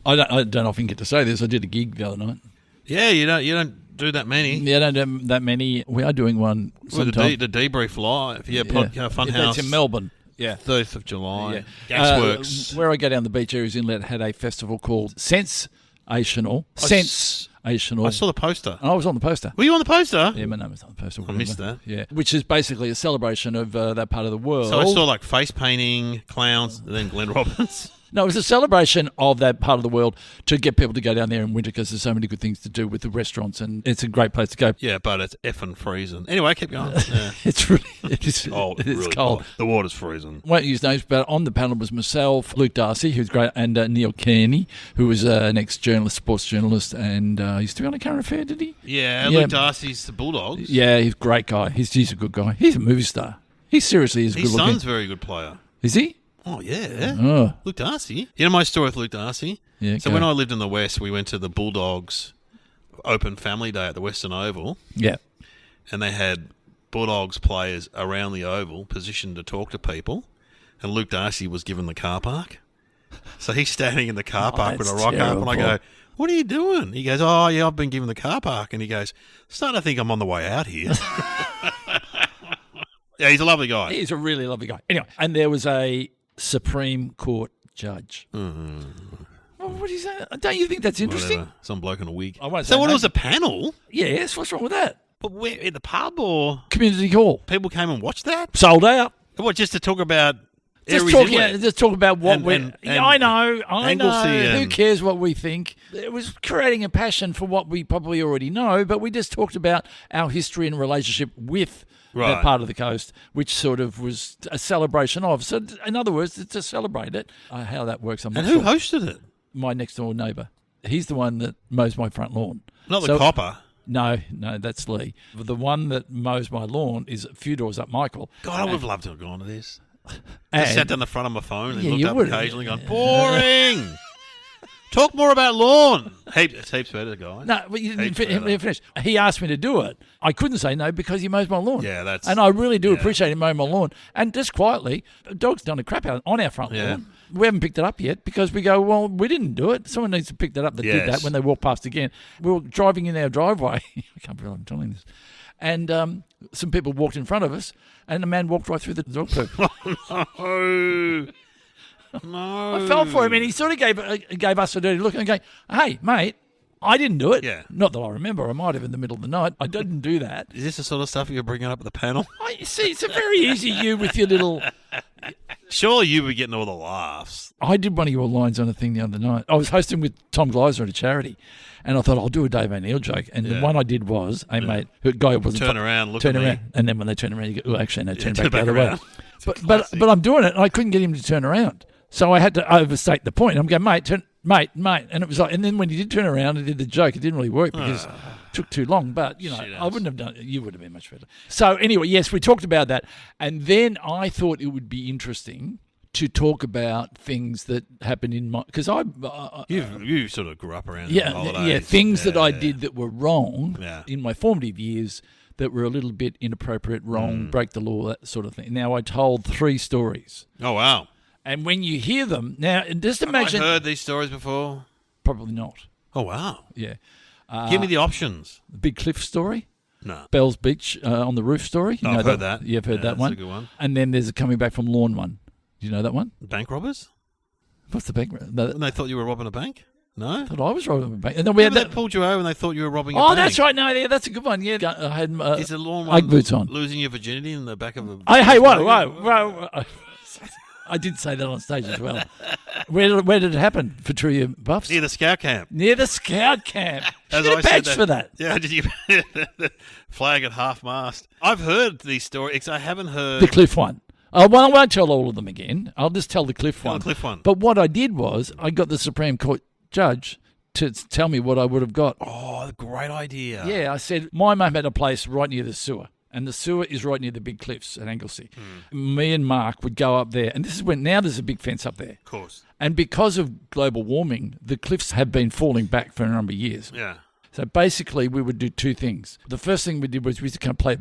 I don't often get to say this. I did a gig the other night. Yeah, you don't do that many. Yeah, I don't do that many. We are doing one sometime. The Debrief Live. Yeah, Funhouse. That's in Melbourne. Yeah. 30th of July. Yeah. Gasworks. Where I go down the beach, Areas Inlet had a festival called Sensational. I saw the poster. And I was on the poster. Were you on the poster? Yeah, my name was on the poster. I missed that. Yeah, which is basically a celebration of that part of the world. So I saw like face painting, clowns, and then Glenn Robbins. No, it was a celebration of that part of the world to get people to go down there in winter because there's so many good things to do with the restaurants and it's a great place to go. Yeah, but it's effing freezing. Anyway, keep going. Yeah. It's Really cold. cold. The water's freezing. Won't use names, but on the panel was myself, Luke Darcy, who's great, and Neil Kearney, who was an ex-journalist, sports journalist, and he used to be on a current affair, did he? Yeah, Luke Darcy's the Bulldogs. Yeah, he's a great guy. He's a good guy. He's a movie star. He seriously is good looking. His son's a very good player. Is he? Oh, yeah. Oh. Luke Darcy. You know my story with Luke Darcy? Yeah. So when I lived in the West, we went to the Bulldogs Open Family Day at the Western Oval. Yeah. And they had Bulldogs players around the Oval positioned to talk to people. And Luke Darcy was given the car park. So he's standing in the car park with a rock up. And I go, what are you doing? He goes, oh, yeah, I've been given the car park. And he goes, starting to think I'm on the way out here. Yeah, he's a lovely guy. He's a really lovely guy. Anyway, and there was a Supreme Court judge. Mm-hmm. Oh, what do you say? Don't you think that's interesting? Whatever. Some bloke in a wig. I won't say So what, no. it was a panel? Yes, what's wrong with that? But where, at the pub or? Community hall. People came and watched that? Sold out. What, just to talk about Just talk about what I know. Who cares what we think? It was creating a passion for what we probably already know, but we just talked about our history and relationship with that part of the coast, which sort of was a celebration of. So, in other words, to celebrate it, how that works, I'm not sure. And who hosted it? My next door neighbour. He's the one that mows my front lawn. Not the copper. No, that's Lee. The one that mows my lawn is a few doors up, Michael. God, I would have loved to have gone to this. Just sat down the front of my phone and looked up occasionally going, boring. Talk more about lawn. Heaps better, guys. No, but you didn't finish. He asked me to do it. I couldn't say no because he mows my lawn. Yeah, and I really do appreciate him mowing my lawn. And just quietly, the dog's done a crap out on our front lawn. We haven't picked it up yet because we go, well, we didn't do it. Someone needs to pick that up that did that when they walk past again. We were driving in our driveway. I can't believe I'm telling this. And some people walked in front of us, and a man walked right through the dog poo. No. I fell for him, and he sort of gave us a dirty look and going, hey, mate, I didn't do it. Yeah. Not that I remember. I might have in the middle of the night. I didn't do that. Is this the sort of stuff you're bringing up at the panel? See, it's a very easy you with your little... Surely you were getting all the laughs. I did one of your lines on a thing the other night. I was hosting with Tom Gleiser at a charity, and I thought I'll do a Dave O'Neill joke. And the one I did was, hey, mate, the guy wasn't... Turn around, look at me. And then when they turn around, you go, oh, actually, no, turn back the other way. But I'm doing it, and I couldn't get him to turn around. So I had to overstate the point. I'm going, mate, and it was like, and then when he did turn around and did the joke, it didn't really work because it took too long. But I wouldn't have done it. You would have been much better. So anyway, yes, we talked about that, and then I thought it would be interesting to talk about things that happened in my because you sort of grew up around holidays. Things that I did that were wrong in my formative years that were a little bit inappropriate, wrong, break the law, that sort of thing. Now I told 3 stories. Oh wow. And when you hear them, now just imagine... Have I heard these stories before? Probably not. Oh, wow. Yeah. Give me the options. The Big Cliff story. No. Bell's Beach on the roof story. I've heard that. You've heard that one. That's a good one. And then there's a coming back from lawn one. Do you know that one? Bank robbers? What's the bank? When they thought you were robbing a bank? No? I thought I was robbing a bank. And then we had that pulled you over and they thought you were robbing a bank. Oh, that's right. No, that's a good one. Yeah. I had is the lawn one boots on. Losing your virginity in the back of a... Hey, whoa. I did say that on stage as well. Where did it happen for True Buffs? Near the scout camp. Near the scout camp. Did you get a badge for that? Yeah, did you flag at half-mast? I've heard these stories. I haven't heard... The Cliff one. I won't tell all of them again. I'll just tell the Cliff one. The Cliff one. But what I did was I got the Supreme Court judge to tell me what I would have got. Oh, great idea. Yeah, I said, my mum had a place right near the sewer. And the sewer is right near the big cliffs at Anglesey. Me and Mark would go up there. And this is when now there's a big fence up there. Of course. And because of global warming, the cliffs have been falling back for a number of years. Yeah. So basically we would do 2 things. The first thing we did was we used to come play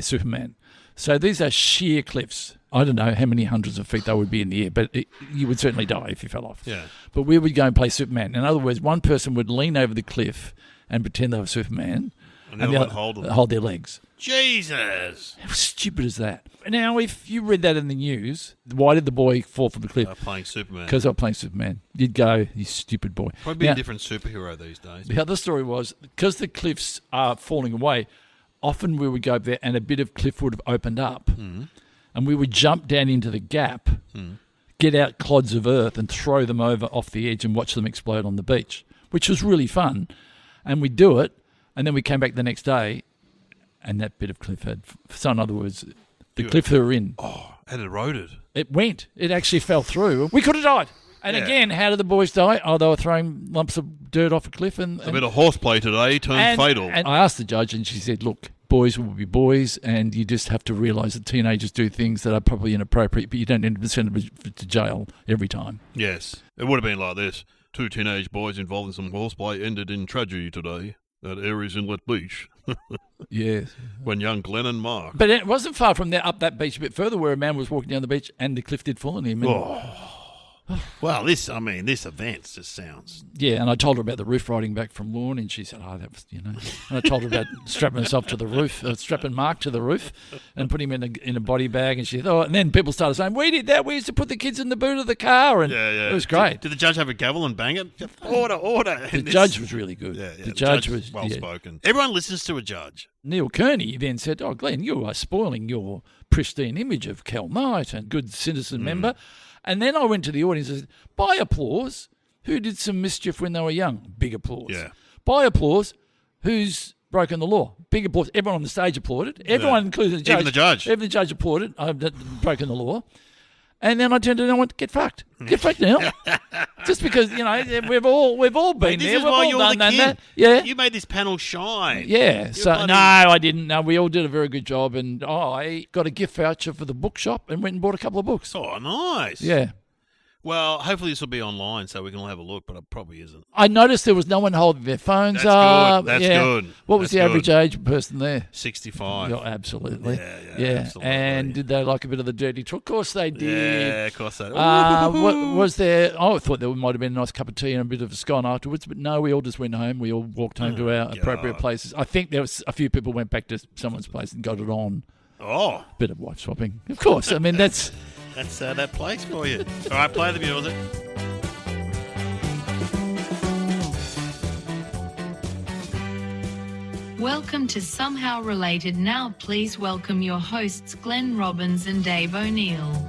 Superman. So these are sheer cliffs. I don't know how many hundreds of feet they would be in the air, but you would certainly die if you fell off. Yeah. But we would go and play Superman. In other words, one person would lean over the cliff and pretend they were Superman, And the other one hold their legs. Jesus. How stupid is that? Now, if you read that in the news, why did the boy fall from the cliff? Playing Superman. Because they were playing Superman. You'd go, you stupid boy. Probably a different superhero these days. The other story was, because the cliffs are falling away, often we would go up there and a bit of cliff would have opened up. And we would jump down into the gap, get out clods of earth and throw them over off the edge and watch them explode on the beach, which was really fun. And we'd do it, and then we came back the next day, and that bit of cliff had... So in other words, the cliff they were in... Oh, it eroded. It went. It actually fell through. We could have died. And again, how did the boys die? Oh, they were throwing lumps of dirt off a cliff. And a bit of horseplay today turned fatal. And I asked the judge, and she said, look, boys will be boys, and you just have to realise that teenagers do things that are probably inappropriate, but you don't need to send them to jail every time. Yes. It would have been like this. 2 teenage boys involved in some horseplay ended in tragedy today at Aries Inlet Beach. Yes. When young Glenn and Mark... But it wasn't far from there, up that beach a bit further, where a man was walking down the beach and the cliff did fall on him. Well, this event just sounds... Yeah, and I told her about the roof riding back from Lawn, and she said, oh, that was, And I told her about strapping herself to the roof, strapping Mark to the roof and putting him in a body bag, and she said, oh, and then people started saying, we did that, we used to put the kids in the boot of the car, and it was great. Did the judge have a gavel and bang it? Order. The judge was really good. Yeah, the judge was well-spoken. Everyone listens to a judge. Neil Kearney then said, oh, Glenn, you are spoiling your pristine image of Cal Knight and good citizen member. And then I went to the audience and said, by applause, who did some mischief when they were young? Big applause. Yeah. By applause, who's broken the law? Big applause. Everyone on the stage applauded. Everyone, including the judge. Even the judge. Even the judge applauded. I've broken the law. And then I turned to him and went, get fucked. Get fucked now. Just because, we've all been there. This is why you're the kid. That. Yeah. You made this panel shine. Yeah. No, I didn't. No, we all did a very good job. And I got a gift voucher for the bookshop and went and bought a couple of books. Oh, nice. Yeah. Well, hopefully this will be online so we can all have a look, but it probably isn't. I noticed there was no one holding their phones up. That's good. What was the average age person there? 65. Oh, absolutely. Yeah, absolutely. And did they like a bit of the dirty talk? Of course they did. Yeah, of course they did. What was there? Oh, I thought there might have been a nice cup of tea and a bit of a scone afterwards, but no, we all just went home. We all walked home to our appropriate places. I think there was a few people went back to someone's place and got it on. Oh. Bit of wife swapping. Of course. I mean, that's... That's that place for you. All right, play the music. Welcome to Somehow Related. Now please welcome your hosts Glenn Robbins and Dave O'Neill.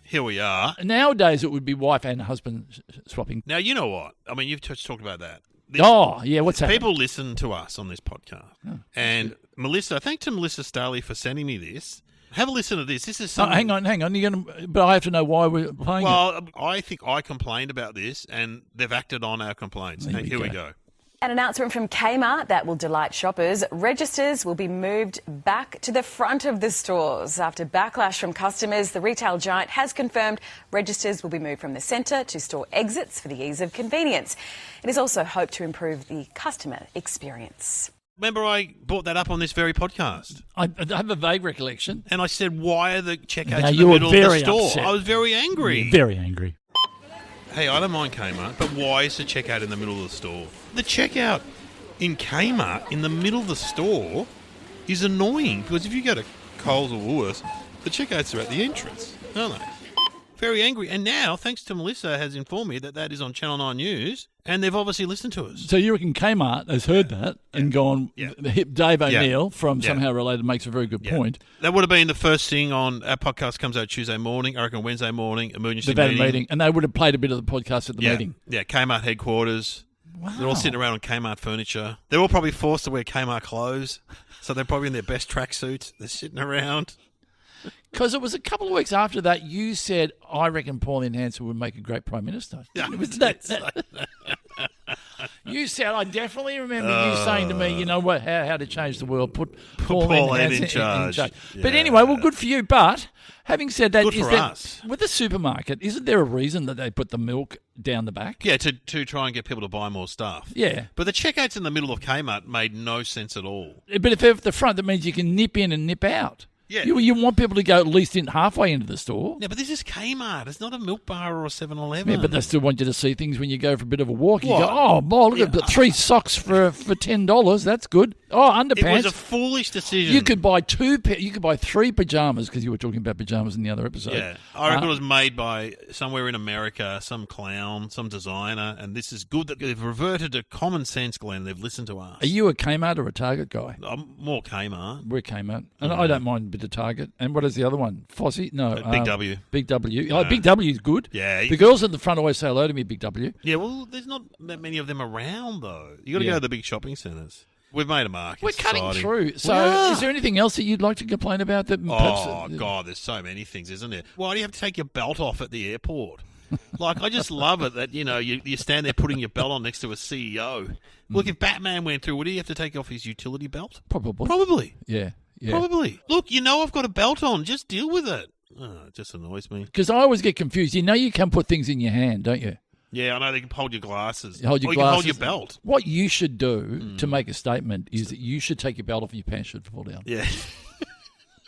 Here we are. Nowadays it would be wife and husband swapping. Now, you know what? I mean, you've just talked about that. What's happening? People listen to us on this podcast. Oh, and Melissa, thanks to Melissa Staley for sending me this. Have a listen to this. This is something... hang on. You're gonna, but I have to know why we're playing it. Well, I think I complained about this, and they've acted on our complaints. Here we go. An announcement from Kmart that will delight shoppers. Registers will be moved back to the front of the stores. After backlash from customers, the retail giant has confirmed registers will be moved from the centre to store exits for the ease of convenience. It is also hoped to improve the customer experience. Remember I brought that up on this very podcast? I have a vague recollection. And I said, why are the checkouts in the middle of the store? Upset. I was very angry. Very angry. Hey, I don't mind Kmart, but why is the checkout in the middle of the store? The checkout in Kmart in the middle of the store is annoying because if you go to Coles or Woolworths, the checkouts are at the entrance, aren't they? Very angry. And now, thanks to Melissa, has informed me that that is on Channel 9 News, and they've obviously listened to us. So you reckon Kmart has heard that and gone, Dave O'Neill from Somehow Related makes a very good point. That would have been the first thing on our podcast comes out Tuesday morning, I reckon Wednesday morning, emergency meeting. And they would have played a bit of the podcast at the meeting. Yeah, Kmart headquarters. Wow. They're all sitting around on Kmart furniture. They're all probably forced to wear Kmart clothes, so they're probably in their best tracksuits. They're sitting around. Because it was a couple of weeks after that, you said, I reckon Pauline Hanson would make a great Prime Minister. Yeah, you said, I definitely remember you saying to me, you know what, how to change the world, put Pauline Pauline Hanson in charge. But anyway, well, good for you. But Having said that, Good for us. with the supermarket, isn't there a reason that they put the milk down the back? Yeah, to try and get people to buy more stuff. Yeah. But the checkouts in the middle of Kmart made no sense at all. But if they're at the front, that means you can nip in and nip out. Yeah. You want people to go at least in halfway into the store. Yeah, but this is Kmart. It's not a Milk Bar or a 7-Eleven. Yeah, but they still want you to see things when you go for a bit of a walk. You What? go, oh, look at 3 socks for $10. That's good. Oh, underpants. It was a foolish decision. You could buy 3 pajamas, because you were talking about pajamas in the other episode. Yeah, I reckon it was made by somewhere in America, some clown, some designer, and this is good that they've reverted to common sense, Glenn. They've listened to us. Are you a Kmart or a Target guy? I'm more Kmart. We're Kmart. And I don't mind a bit of Target. And what is the other one? Fosse? No. Big W. Big W. Oh, Big W is good. Yeah. The girls at the front always say hello to me, Big W. Yeah, well, there's not that many of them around, though. You got to Yeah. go to the big shopping centres. We've made a market. We're cutting society. through. So is there anything else that you'd like to complain about? That Oh, God, there's so many things, isn't there? Why do you have to take your belt off at the airport? Like, I just love it that, you stand there putting your belt on next to a CEO. Look, if Batman went through, would he have to take off his utility belt? Probably. Probably. Yeah. Probably. Look, I've got a belt on. Just deal with it. Oh, it just annoys me. Because I always get confused. You can put things in your hand, don't you? Yeah, I know they can hold your glasses. Hold your or you glasses. can hold your belt. What you should do to make a statement is that you should take your belt off and your pants should fall down. Yeah.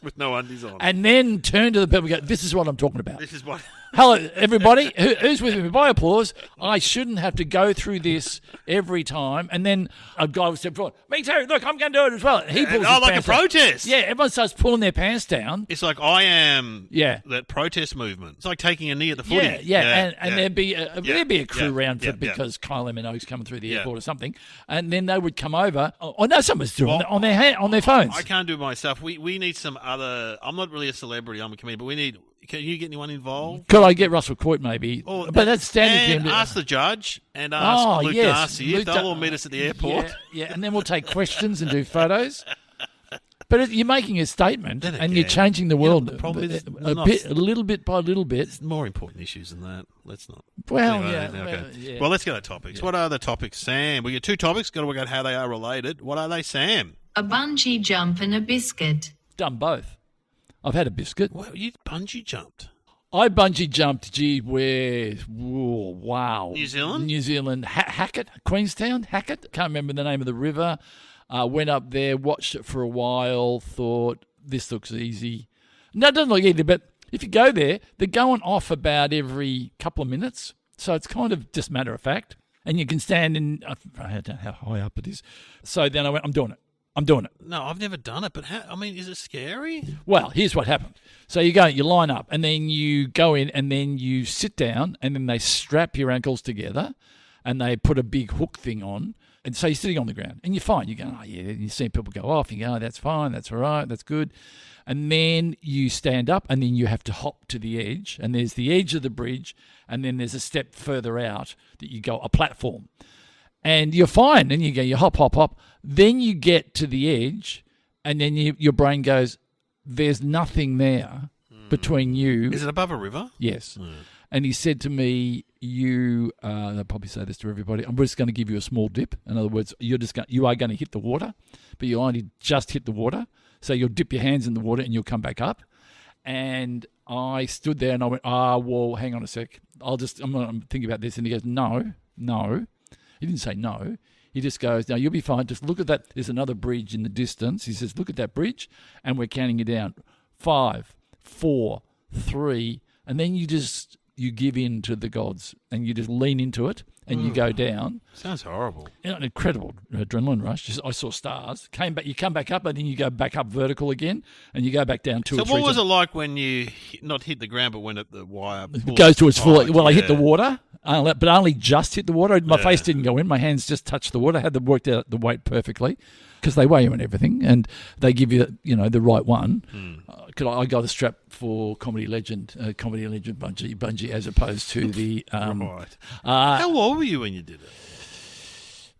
With no undies on. And then turn to the people and go, this is what I'm talking about. This is what... Hello, everybody. Who's with me? By applause. I shouldn't have to go through this every time. And then a guy would step forward. Me too. Look, I'm going to do it as well. He pulls his like a pants down. protest. Yeah, everyone starts pulling their pants down. It's like I am Yeah. that protest movement. It's like taking a knee at the footy. Yeah. And there'd be a crew round for yeah. because Kyle Minogue's coming through the airport or something. And then they would come over. Oh, no, someone's doing it on their phones. I can't do it myself. We need some other... I'm not really a celebrity. I'm a comedian. But we need... Can you get anyone involved? Could I get Russell Coit maybe? But that's standard for him. And ask the judge and ask Luke Darcy if they'll all meet us at the airport. Yeah, and then we'll take questions and do photos. But you're making a statement and you're changing the world the problem is a little bit by little bit. There's more important issues than that. Let's not. Well, Okay. Well, let's get to topics. Yeah. What are the topics, Sam? We get 2 topics. Got to work out how they are related. What are they, Sam? A bungee jump and a biscuit. Done both. I've had a biscuit. Well, you bungee jumped. I bungee jumped, wow. New Zealand? New Zealand. Hackett, Queenstown, Hackett. Can't remember the name of the river. Went up there, watched it for a while, thought, this looks easy. No, it doesn't look easy, but if you go there, they're going off about every couple of minutes. So it's kind of just matter of fact. And you can stand in, I don't know how high up it is. So then I went, I'm doing it. No, I've never done it, but is it scary? Well, here's what happened. So you line up, and then you go in, and then you sit down, and then they strap your ankles together, and they put a big hook thing on. And so you're sitting on the ground, and you're fine. You go, oh, yeah. And you see people go off. You go, oh, that's fine. That's all right. That's good. And then you stand up, and then you have to hop to the edge. And there's the edge of the bridge, and then there's a step further out that you go, a platform. And you're fine. And you go, you hop, hop, hop. Then you get to the edge, and then your brain goes, there's nothing there between you. Is it above a river? Yes. And he said to me, I'll probably say this to everybody, I'm just going to give you a small dip. In other words, you are going to hit the water, but you only just hit the water. So you'll dip your hands in the water and you'll come back up. And I stood there and I went, well, hang on a sec. I'm going to think about this. And he goes, no. He didn't say no. He just goes, no, you'll be fine. Just look at that. There's another bridge in the distance. He says, look at that bridge. And we're counting you down. 5, 4, 3. And then you give in to the gods and you just lean into it and you go down. Sounds horrible. An incredible adrenaline rush. I saw stars. You come back up and then you go back up vertical again and you go back down 2 or 3 So what was times. it like when you not hit the ground but went at the wire? It goes to its full. Well, I hit the yeah. water, but only just hit the water. My face didn't go in. My hands just touched the water. I had them worked out the weight perfectly because they weigh you and everything, and they give you, the right one. I got a strap for comedy legend bungee as opposed to the. Right. How old were you when you did it?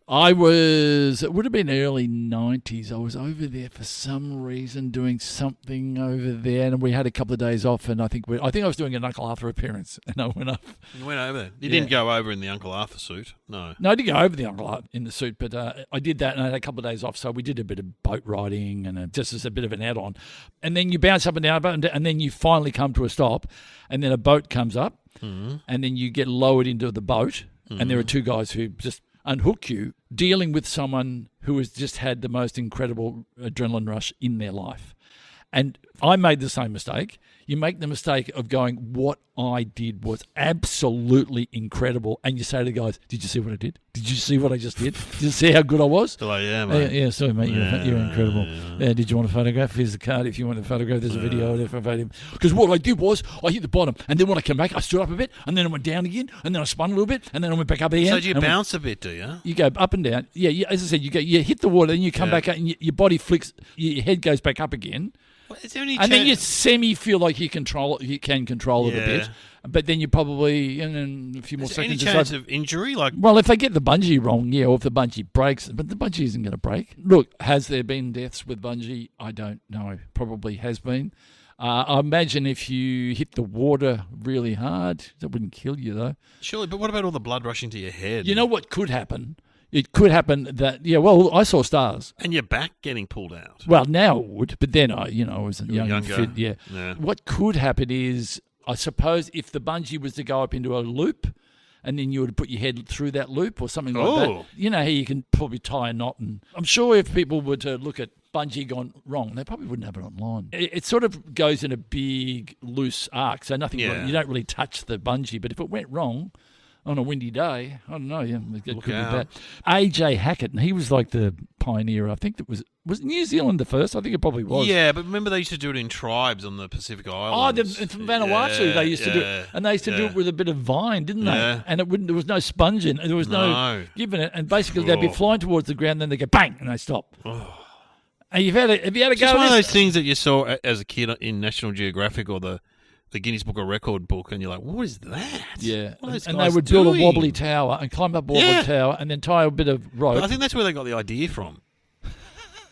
it would have been early 90s. I was over there for some reason doing something over there, and we had a couple of days off, and I think I was doing an Uncle Arthur appearance, and I went up. You went over there. You didn't go over in the Uncle Arthur suit, no. No, I didn't go over the Uncle Arthur in the suit, but I did that, and I had a couple of days off, so we did a bit of boat riding, and just as a bit of an add-on. And then you bounce up and down, and then you finally come to a stop, and then a boat comes up, and then you get lowered into the boat, and there are two guys who just unhook you, dealing with someone who has just had the most incredible adrenaline rush in their life. And I made the same mistake. You make the mistake of going, what I did was absolutely incredible. And you say to the guys, did you see what I did? Did you see what I just did? Did you see how good I was? Still I am, mate. Yeah, sorry, mate. You're incredible. Yeah, did you want a photograph? Here's the card. If you want a photograph, there's a video there for him. Because what I did was I hit the bottom. And then when I came back, I stood up a bit. And then I went down again. And then I spun a little bit. And then I went back up again. So do you bounce a bit, do you? You go up and down. Yeah, as I said, you hit the water. Then you come back up and your body flicks. Your head goes back up again. Well, is there any and then you feel like you can control it a bit, but then you probably in a few more seconds. Any chance of injury? Well, if they get the bungee wrong, or if the bungee breaks, but the bungee isn't going to break. Look, has there been deaths with bungee? I don't know. Probably has been. I imagine if you hit the water really hard, that wouldn't kill you though. Surely, but what about all the blood rushing to your head? You know what could happen? It could happen that, I saw stars. And your back getting pulled out. Well, now it would, but then I was young and fit. Yeah. What could happen is, I suppose, if the bungee was to go up into a loop, and then you would put your head through that loop or something like that. You know how you can probably tie a knot. And I'm sure if people were to look at bungee gone wrong, they probably wouldn't have it online. It sort of goes in a big, loose arc, so nothing. You don't really touch the bungee, but if it went wrong on a windy day, I don't know. Yeah, it could be bad. AJ Hackett, and he was like the pioneer. I think it was New Zealand the first. I think it probably was. Yeah, but remember they used to do it in tribes on the Pacific Islands. Oh, from Vanuatu they used to do it, and they used to do it with a bit of vine, didn't they? Yeah. And there was no sponge in it. There was no giving it, and basically they'd be flying towards the ground, then they go bang, and they stop. And have you had a go? It's one of those things that you saw as a kid in National Geographic or the Guinness Book of Record book, and you're like, what is that? Yeah. And they would build a wobbly tower and climb up a wobbly tower and then tie a bit of rope. But I think that's where they got the idea from.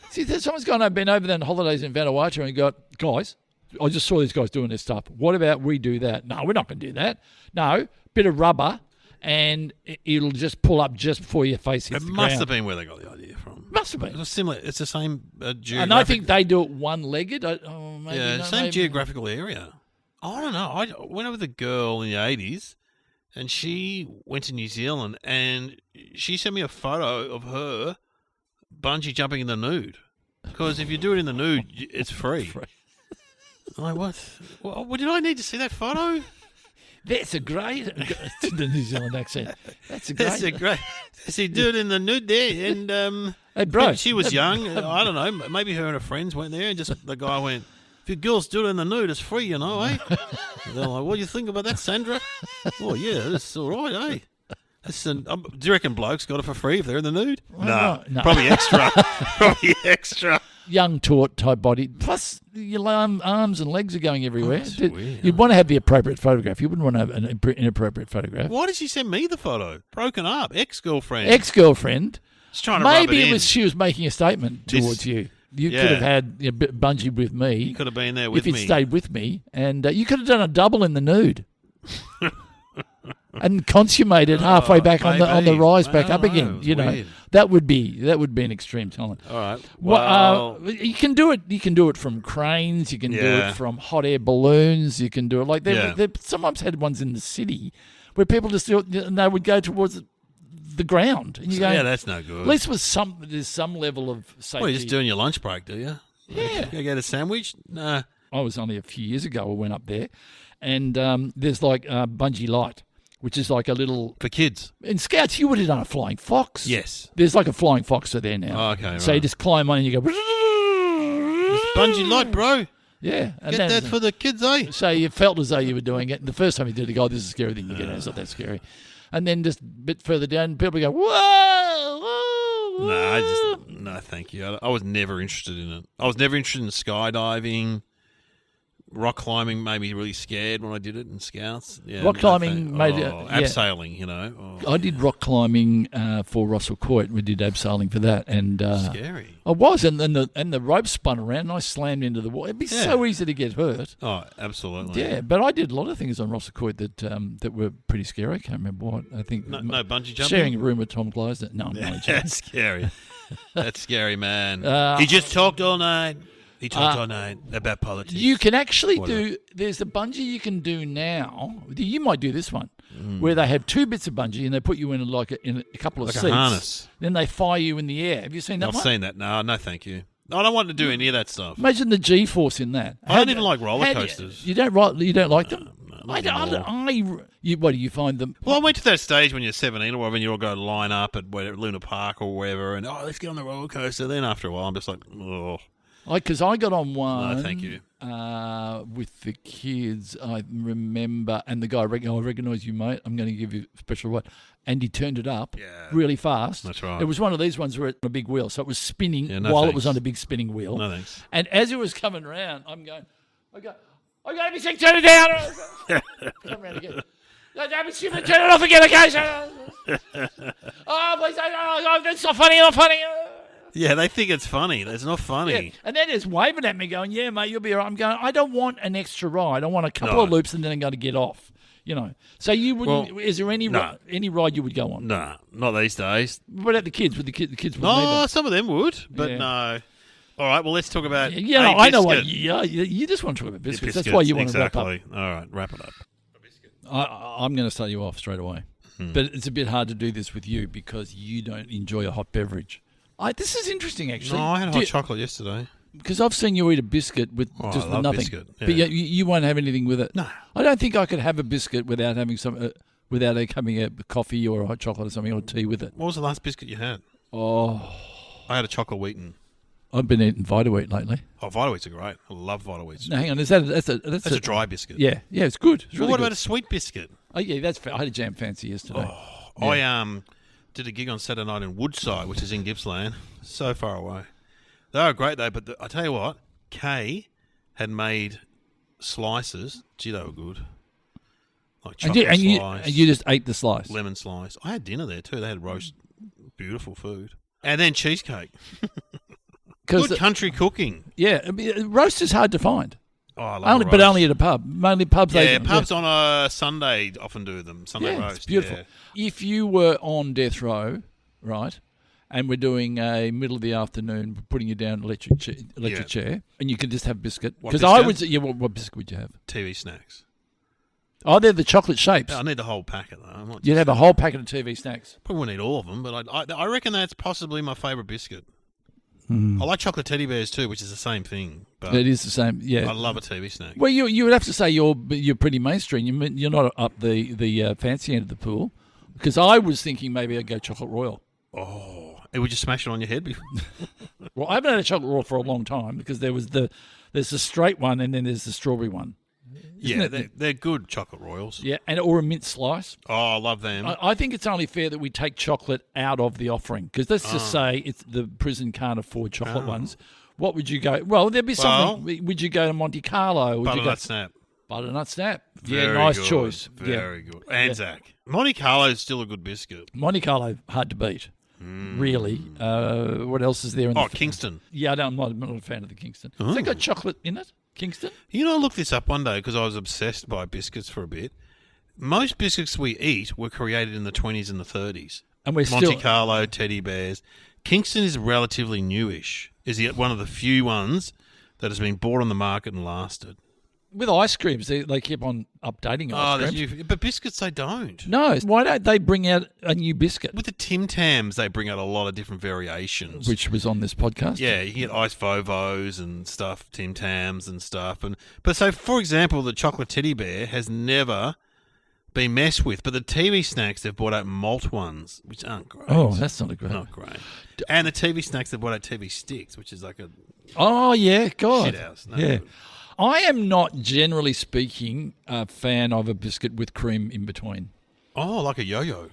See, someone's been over there on holidays in Vanuatu and got, guys, I just saw these guys doing this stuff. What about we do that? No, we're not going to do that. No, bit of rubber and it'll just pull up just before your face hits the ground. It must have been where they got the idea from. Must have been. It's similar. It's the same geographic. And I think they do it one-legged. Same geographical area. I don't know. I went over with a girl in the 80s, and she went to New Zealand, and she sent me a photo of her bungee jumping in the nude. Because if you do it in the nude, it's free. I'm like, what? Well, did I need to see that photo? That's a great... the New Zealand accent. That's a great... She do it in the nude there, and hey, bro, she was young. I don't know. Maybe her and her friends went there, and just the guy went... If your girls do it in the nude, it's free, eh? They're like, what do you think about that, Sandra? Oh, yeah, that's all right, eh? Do you reckon blokes got it for free if they're in the nude? No. Probably extra. Probably Young, taut type body. Plus, your arms and legs are going everywhere. That's weird. You'd want to have the appropriate photograph. You wouldn't want to have an inappropriate photograph. Why did she send me the photo? Broken up. Ex-girlfriend. Just trying to rub it in. She was making a statement towards you. You could have had bungee with me. You could have been there with me. If you stayed with me. And you could have done a double in the nude. And consummated halfway back on the rise back up again. Weird. That would be an extreme talent. All right. Well, you can do it. You can do it from cranes. You can do it from hot air balloons. You can do it like they sometimes had ones in the city where people just they would go towards the ground. And that's no good. At least there's some level of safety. Well, you're just doing your lunch break, do you? Yeah. Go get a sandwich? Nah. I was only a few years ago. I went up there, and there's like Bungee Light, which is like a little... For kids? In Scouts, you would have done a flying fox. Yes. There's like a flying fox there now. Oh, okay, So you just climb on and you go... It's Bungee Light, bro. Yeah. And get that for the kids, eh? So you felt as though you were doing it. The first time you did it, this is scary. Then you get it. It's not that scary. And then just a bit further down, people go, whoa, whoa. No, thank you. I was never interested in it. I was never interested in skydiving, rock climbing made me really scared when I did it in Scouts. Yeah, Rock climbing made abseiling, you know. I did rock climbing for Russell Coit. We did abseiling for that, and scary. I was, and the rope spun around, and I slammed into the wall. It'd be so easy to get hurt. Oh, absolutely. Yeah, but I did a lot of things on Russell Coit that were pretty scary. I can't remember what. I think no bungee jumping. Sharing a room with Tom Gleisner. No, I'm not. That's scary. That's scary, man. He just talked all night. He talked all night about politics. You can actually do. There's a bungee you can do now. You might do this one, where they have 2 bits of bungee and they put you in in a couple of seats. Like a harness. Then they fire you in the air. Have you seen that? I've seen that. No, thank you. I don't want to do any of that stuff. Imagine the G-force in that. I don't even like roller coasters. You don't like them? What do you find them? Well, I went to that stage when you're 17 or whatever, and you all go line up at Luna Park or wherever, and let's get on the roller coaster. Then after a while, I'm just like, oh. Because I got on one. No, thank you. With the kids, I remember, and the guy, I recognise you, mate. I'm going to give you a special one. And he turned it up really fast. That's right. It was one of these ones where it's on a big wheel, so it was spinning it was on a big spinning wheel. No thanks. And as it was coming around, I go, everything, turn it down. Come around again. No, turn it off again, okay? Oh, please, that's not funny, Yeah, they think it's funny. It's not funny. Yeah. And they're just waving at me going, yeah, mate, you'll be all right. I'm going, I don't want an extra ride. I want a couple of loops and then I'm going to get off. You know. So you wouldn't, is there any ride you would go on? No, not these days. What about the kids? Would the kids wouldn't either? Some of them would, but no. All right, well, let's talk about I know what. You just want to talk about biscuits. That's why you want to wrap up. Exactly. All right, wrap it up. I'm going to start you off straight away. But it's a bit hard to do this with you because you don't enjoy a hot beverage. This is interesting, actually. No, I had hot chocolate yesterday. Because I've seen you eat a biscuit with just with nothing. Biscuit, yeah. But you won't have anything with it. No. I don't think I could have a biscuit without having without having a coffee or a hot chocolate or something or tea with it. What was the last biscuit you had? Oh, I had a chocolate Wheaton. I've been eating Vita Wheat lately. Oh, Vita Wheats are great. I love Vita Wheats. No, hang on. That's a dry biscuit. Yeah, it's good. It's really what good. about a sweet biscuit? Oh, yeah, that's fair. I had a jam fancy yesterday. Oh, yeah. I did a gig on Saturday night in Woodside, which is in Gippsland. So far away. They were great, though. But I tell you what, Kay had made slices. Gee, they were good. Like chocolate slice. And you just ate the slice? Lemon slice. I had dinner there, too. They had roast, beautiful food. And then cheesecake. Good country cooking. Yeah. Roast is hard to find. Oh, I love roast. But only at a pub. Mainly pubs. Yeah, pubs on a Sunday often do them. Sunday roast. It's beautiful. Yeah. If you were on death row, right, and we're doing a middle of the afternoon, putting you down electric chair, and you could just have biscuit. Because I would say, what biscuit would you have? TV snacks. Oh, they're the chocolate shapes. I need the whole packet, though. You'd have a whole packet of TV snacks. Probably wouldn't eat all of them, but I reckon that's possibly my favourite biscuit. I like chocolate teddy bears too, which is the same thing. But it is the same, yeah. I love a TV snack. Well, you would have to say you're pretty mainstream. You're not up the fancy end of the pool. Because I was thinking maybe I'd go chocolate royal. Oh, would you smash it on your head before? Well, I haven't had a chocolate royal for a long time because there's the straight one and then there's the strawberry one. They're good chocolate royals. Yeah, or a mint slice. Oh, I love them. I think it's only fair that we take chocolate out of the offering because let's just say the prison can't afford chocolate ones. What would you go? Well, there'd be something. Would you go to Monte Carlo? Butternut Snap. Butternut Snap. Very nice good. choice. Very good. Anzac. Monte Carlo is still a good biscuit. Monte Carlo, hard to beat. Really. What else is there? Kingston. Yeah, I'm not a fan of the Kingston. Has it got chocolate in it? Kingston? You know, I looked this up one day because I was obsessed by biscuits for a bit. Most biscuits we eat were created in the 20s and the 30s. And we're Monte Carlo, teddy bears. Kingston is relatively newish. Is one of the few ones that has been bought on the market and lasted. With ice creams, they keep on updating ice creams. But biscuits, they don't. No. Why don't they bring out a new biscuit? With the Tim Tams, they bring out a lot of different variations. Which was on this podcast. Yeah, you get ice Vovos and stuff, Tim Tams and stuff. But so, for example, the chocolate teddy bear has never been messed with. But the TV snacks, they've brought out malt ones, which aren't great. Oh, that's not great. Not great. And the TV snacks, they've brought out TV sticks, which is like a... Oh, yeah, God. Shithouse. Yeah. Good. I am not, generally speaking, a fan of a biscuit with cream in between. Oh, like a yo-yo.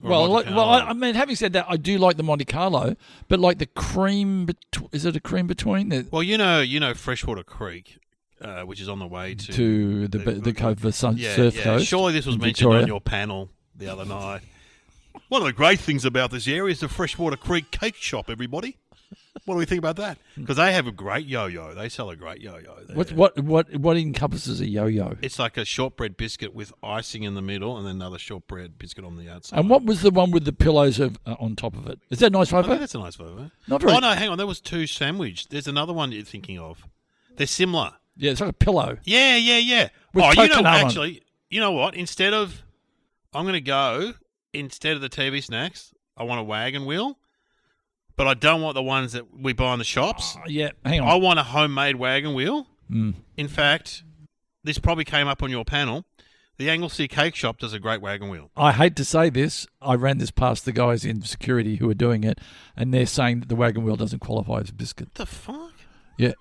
I mean, having said that, I do like the Monte Carlo, but like the cream, is it a cream between? Well, you know Freshwater Creek which is on the way to the Cove of Surf yeah. Coast. Surely this was in mentioned Victoria. on your panel the other night. One of the great things about this area is the Freshwater Creek Cake Shop, everybody. What do we think about that? Because they have a great yo-yo. They sell a great yo-yo there. What encompasses a yo-yo? It's like a shortbread biscuit with icing in the middle and then another shortbread biscuit on the outside. And what was the one with the pillows on top of it? Is that nice I think photo? that's a nice photo. Not very. Oh, no, hang on. There was two sandwich. There's another one you're thinking of. They're similar. Yeah, it's like a pillow. Yeah. With Oh, coconut on. actually, you know what? Instead of the TV snacks, I want a wagon wheel. But I don't want the ones that we buy in the shops. Yeah, hang on. I want a homemade wagon wheel. Mm. In fact, this probably came up on your panel. The Anglesea Cake Shop does a great wagon wheel. I hate to say this. I ran this past the guys in security who are doing it, and they're saying that the wagon wheel doesn't qualify as a biscuit. What the fuck? Yeah.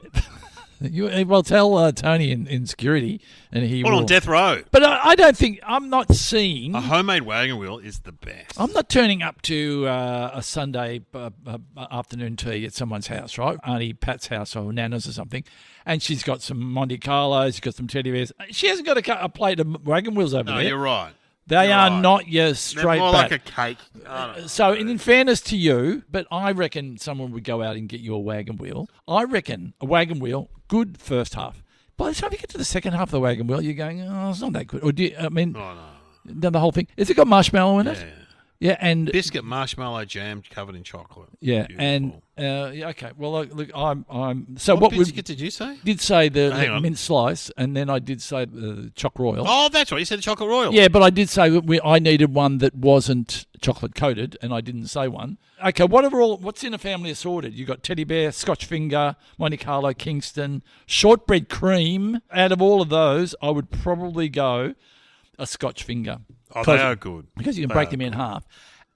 Well, tell Tony in security, and he will. On death row. But I don't think I'm not seeing. A homemade wagon wheel is the best. I'm not turning up to a Sunday afternoon tea at someone's house, right? Auntie Pat's house or Nana's or something, and she's got some Monte Carlos, she's got some teddy bears. She hasn't got a plate of wagon wheels over there. No, you're right. They You're are right. not your straight They're more bat. like a cake. I don't know. So, in fairness to you, but I reckon someone would go out and get you a wagon wheel. I reckon a wagon wheel, good first half. By the time you get to the second half of the wagon wheel, you're going, oh, it's not that good. Or the whole thing. Has it got marshmallow in it? Yeah, and biscuit marshmallow jam covered in chocolate. Yeah, Beautiful. and okay. Well, look, I'm. So what we biscuit did you say? did say the Hang on. mint slice, and then I did say the choc royal. Oh, that's right. You said the chocolate royal. Yeah, but I did say that I needed one that wasn't chocolate coated, and I didn't say one. Okay, what's in a family assorted? You got teddy bear, Scotch finger, Monte Carlo, Kingston, shortbread cream. Out of all of those, I would probably go a Scotch finger. Oh, they are good. Because you can break them in half.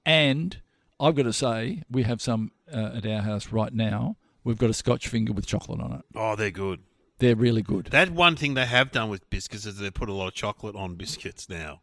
And I've got to say, we have some at our house right now. We've got a Scotch finger with chocolate on it. Oh, they're good. They're really good. That one thing they have done with biscuits is they put a lot of chocolate on biscuits now.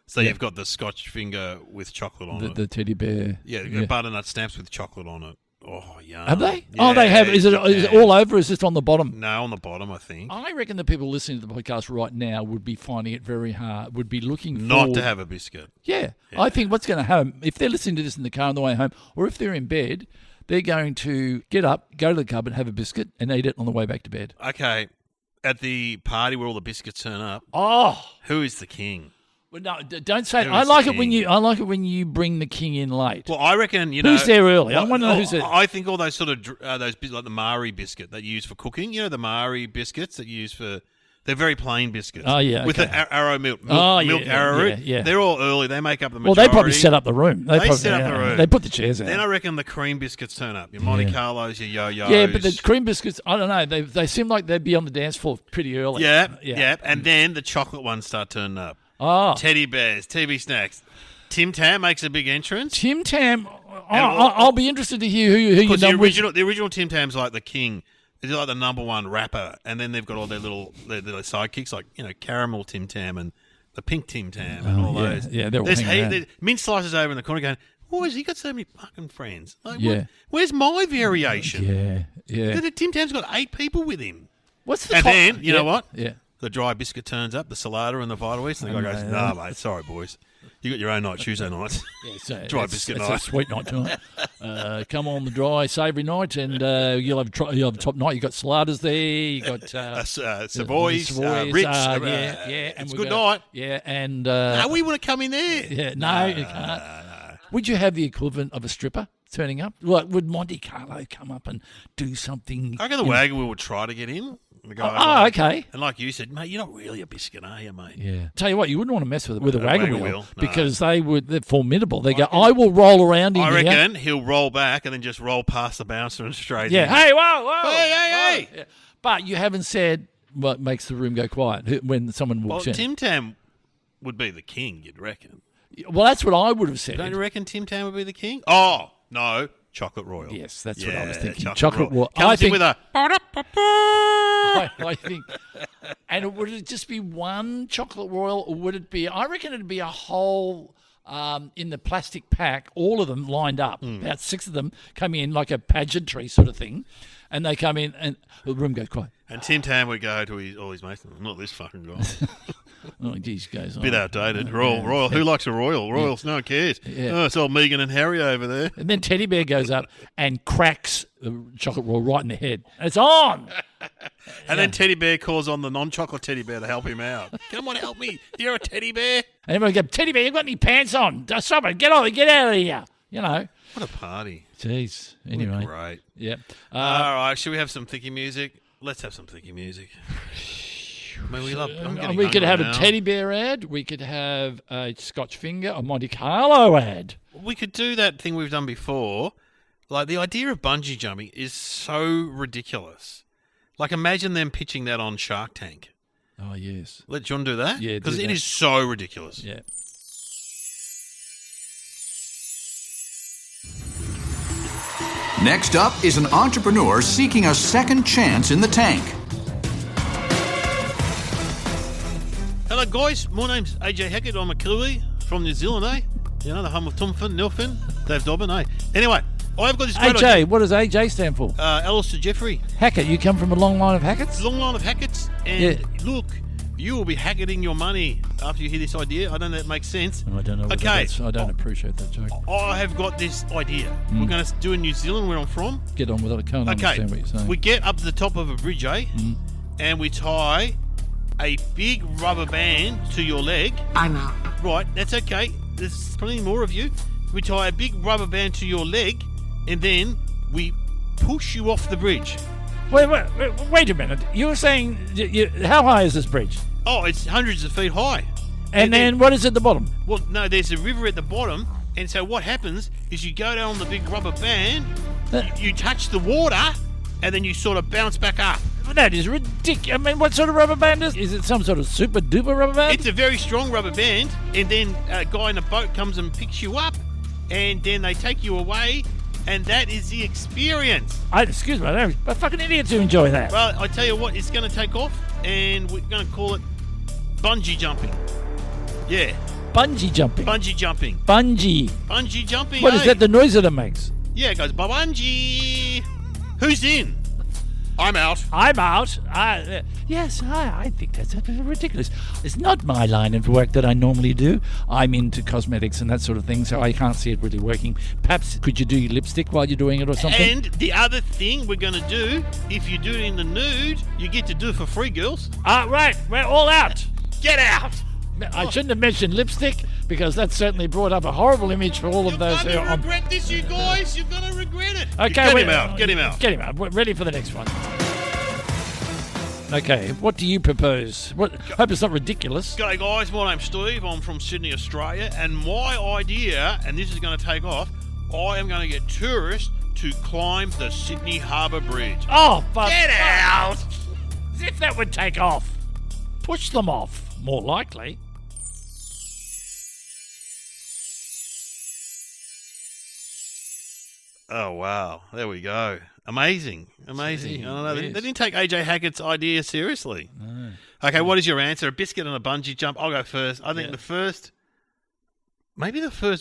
So you've got the Scotch finger with chocolate on it. The teddy bear. Yeah, butternut stamps with chocolate on it. Oh, yeah. Have they? Yeah, They have. Is it all over or is it on the bottom? No, on the bottom, I think. I reckon the people listening to the podcast right now would be finding it very hard, would be looking Not to have a biscuit. Yeah. I think what's going to happen, if they're listening to this in the car on the way home, or if they're in bed, they're going to get up, go to the cupboard, have a biscuit, and eat it on the way back to bed. Okay. At the party where all the biscuits turn up, who is the king? Well, no, don't say. Who I is like the it when king? you. I like it when you bring the king in late. Well, I reckon who's there early. I want to know who's there. I think all those sort of like the Marie biscuit that you use for cooking. You know the Marie biscuits that you use for. They're very plain biscuits. Oh yeah, with okay. the arrow milk yeah, arrowroot. Yeah. They're all early. They make up the Well, majority. they probably set up the room. They set up the room. They put the chairs out. Then I reckon the cream biscuits turn up. Your Monte Carlos, your yo-yos. Yeah, but the cream biscuits, I don't know. They seem like they'd be on the dance floor pretty early. Yeah. And then the chocolate ones start turning up. Oh. Teddy bears, TV snacks. Tim Tam makes a big entrance. Tim Tam. I'll be interested to hear who you know. The original Tim Tam's like the king. He's like the number one rapper, and then they've got all their little sidekicks, like Caramel Tim Tam and the Pink Tim Tam and all those. Yeah, they're all hanging around. Mint Slicer's over in the corner going, "Oh, has he got so many fucking friends? Like, Yeah. where's my variation?" Yeah. Tim Tam's got 8 people with him. What's the And top? then you know what? Yeah. The dry biscuit turns up, the salada and the Vitaweeds, and the guy goes, "Nah, mate, sorry, boys. You got your own night Tuesday nights." Yeah, Dry biscuit it's night. a sweet night tonight. Come on the dry, savoury night, and you'll have a top night. You got saladas there. You got Savoys, Ritz. and it's we good got- night. Yeah, and No, we want to come in there. yeah, no, you can't. Would you have the equivalent of a stripper turning up? Like, would Monte Carlo come up and do something? I reckon the wagon wheel would try to get in. The guy Oh, okay. And like you said, mate, you're not really a biscuit, are you, mate? Yeah. Tell you what, you wouldn't want to mess with a wagon wagon wheel wheel, no. because they're formidable. They go, I will roll around in I here. reckon he'll roll back and then just roll past the bouncer and straight Yeah. in. Hey, whoa. Hey. Yeah. But you haven't said what makes the room go quiet when someone Well, walks in. Tim Tam would be the king, you'd reckon. Well, that's what I would have said. Don't you reckon Tim Tam would be the king? Oh, no. Chocolate Royal. Yes, that's what I was thinking. Chocolate Royal. Comes I in think, with a... I think. And would it just be one chocolate royal, or would it be? I reckon it'd be a whole in the plastic pack, all of them lined up, about 6 of them coming in like a pageantry sort of thing. and they come in and the room goes quiet. And Tim Tam would go to all his mates, not this fucking guy. Oh, geez, goes Bit outdated. Royal. Who likes a Royal? Royals, no one cares. Yeah. Oh, it's all Megan and Harry over there. And then Teddy Bear goes up and cracks the chocolate roll right in the head. It's on! And then Teddy Bear calls on the non-chocolate Teddy Bear to help him out. Come on, help me. You're a Teddy Bear. And everyone goes, Teddy Bear, you got any pants on? Stop it. Get out of here. You know. What a party. Jeez. Anyway. Great. Yeah. All right, should we have some thinky music? Let's have some thinky music. I mean, we could have now. a Teddy Bear ad. We could have a Scotch Finger, a Monte Carlo ad. We could do that thing we've done before. Like, the idea of bungee jumping is so ridiculous. Like, imagine them pitching that on Shark Tank. Oh, yes. Let John do that? Yeah, because do it that. is so ridiculous. Yeah. Next up is an entrepreneur seeking a second chance in the tank. Hello, guys. My name's AJ Hackett. I'm a Kiwi from New Zealand, eh? You know, the home of Tom Finn, Neil Finn, Dave Dobbin, eh? Anyway, I've got this great AJ, idea. what does AJ stand for? Alistair Jeffrey. Hackett. You come from a long line of Hacketts? Long line of Hacketts. And look, you will be hacketing your money after you hear this idea. I don't know if that makes sense. I don't know. Okay. I don't appreciate that joke. I have got this idea. We're going to do in New Zealand, where I'm from. Get on with it. I can't understand what you're saying. We get up to the top of a bridge, eh? And we tie a big rubber band to your leg. I'm out. Right, that's okay. There's plenty more of you. We tie a big rubber band to your leg, and then we push you off the bridge. Wait a minute. You were saying, how high is this bridge? Oh, it's hundreds of feet high. And then what is at the bottom? Well, no, there's a river at the bottom, and so what happens is you go down on the big rubber band, you touch the water, and then you sort of bounce back up. That is ridiculous. I mean, what sort of rubber band is? Is it some sort of super duper rubber band? It's a very strong rubber band, and then a guy in a boat comes and picks you up, and then they take you away, and that is the experience. Excuse me, but fucking idiots who enjoy that. Well, I tell you what, it's going to take off, and we're going to call it bungee jumping. Yeah. Bungee jumping. Bungee jumping. Bungee. Bungee jumping. What is that? The noise that it makes? Yeah, it goes bungee. Who's in? I'm out. I'm out. Yes, I think that's ridiculous. It's not my line of work that I normally do. I'm into cosmetics and that sort of thing, so I can't see it really working. Perhaps could you do your lipstick while you're doing it or something? And the other thing we're going to do, if you do it in the nude, you get to do it for free, girls. Right, we're all out. Get out. I shouldn't have mentioned lipstick because that certainly brought up a horrible image for all of those who You're are going to regret this, you guys. You're going to regret it. Okay, Get him out. Get him out. Get him out. We're ready for the next one. Okay, what do you propose? Hope it's not ridiculous. G'day guys, my name's Steve. I'm from Sydney, Australia, and my idea, and this is going to take off, I am going to get tourists to climb the Sydney Harbour Bridge. Oh, Get out! As if that would take off. Push them off, more likely. Oh, wow. There we go. Amazing. Gee, I don't know. They didn't take AJ Hackett's idea seriously. No. Okay, what is your answer? A biscuit and a bungee jump? I'll go first. I think the first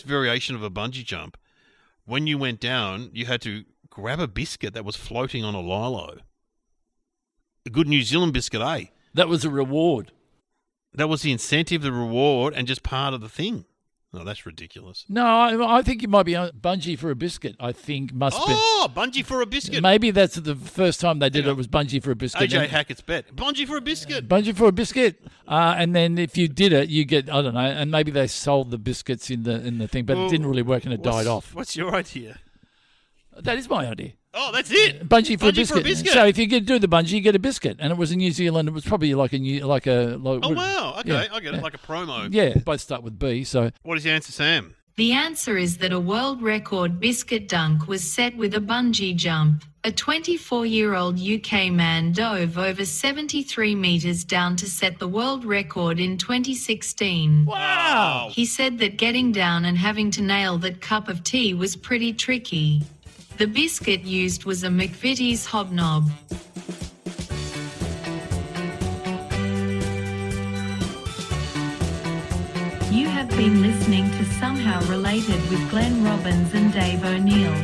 variation of a bungee jump, when you went down, you had to grab a biscuit that was floating on a lilo. A good New Zealand biscuit, eh? That was a reward. That was the incentive, the reward, and just part of the thing. No, that's ridiculous. No, I think you might be on bungee for a biscuit. I think must be. Oh, bungee for a biscuit. Maybe that's the first time they did it was bungee for a biscuit. AJ Hackett's bet. Bungee for a biscuit. Bungee for a biscuit. And then if you did it, you get, I don't know, and maybe they sold the biscuits in the thing, but it didn't really work and it died off. What's your idea? That is my idea. Oh, that's it. Bungee for a biscuit. So if you do the bungee, you get a biscuit. And it was in New Zealand. It was probably like a. Oh, wow. Okay, yeah, I get it. Like a promo. Yeah, both start with B. So what is the answer, Sam? The answer is that a world record biscuit dunk was set with a bungee jump. A 24-year-old UK man dove over 73 metres down to set the world record in 2016. Wow! He said that getting down and having to nail that cup of tea was pretty tricky. The biscuit used was a McVitie's hobnob. You have been listening to Somehow Related with Glenn Robbins and Dave O'Neill.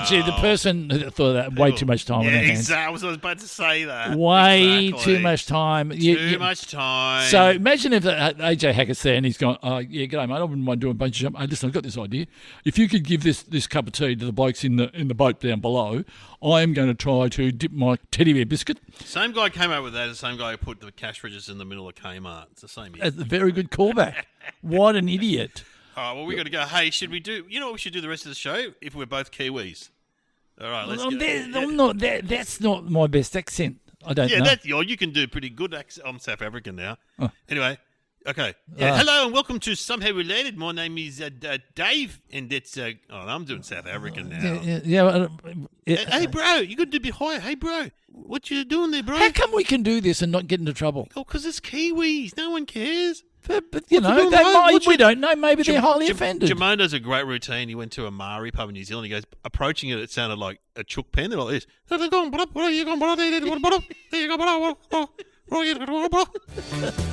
Actually, the person thought that way too much time on their hands. Exactly. I was about to say that. Way too much time. Too much time. So imagine if AJ Hackett's there and he's gone, oh, yeah, g'day, mate. I wouldn't mind doing a bungee jump. Hey, listen, I've got this idea. If you could give this cup of tea to the blokes in the boat down below, I am going to try to dip my teddy bear biscuit. Same guy came up with that. The same guy who put the cash register in the middle of Kmart. It's the same. That's a very good callback. What an idiot. All right, well, we got to go. Hey, should we do... You know what we should do the rest of the show? If we're both Kiwis. All right, let's go. That's not my best accent. I don't know. Yeah, you can do pretty good accent. I'm South African now. Oh. Anyway, okay. Hello and welcome to Somehow Related. My name is Dave, and it's... I'm doing South African now. Hey, bro, you got to do a bit higher. Hey, bro, what you doing there, bro? How come we can do this and not get into trouble? Oh, because it's Kiwis. No one cares. But we don't know. Maybe they're highly offended. Jamone does a great routine. He went to a Maori pub in New Zealand. He goes, approaching it, it sounded like a chook pen. They're like this.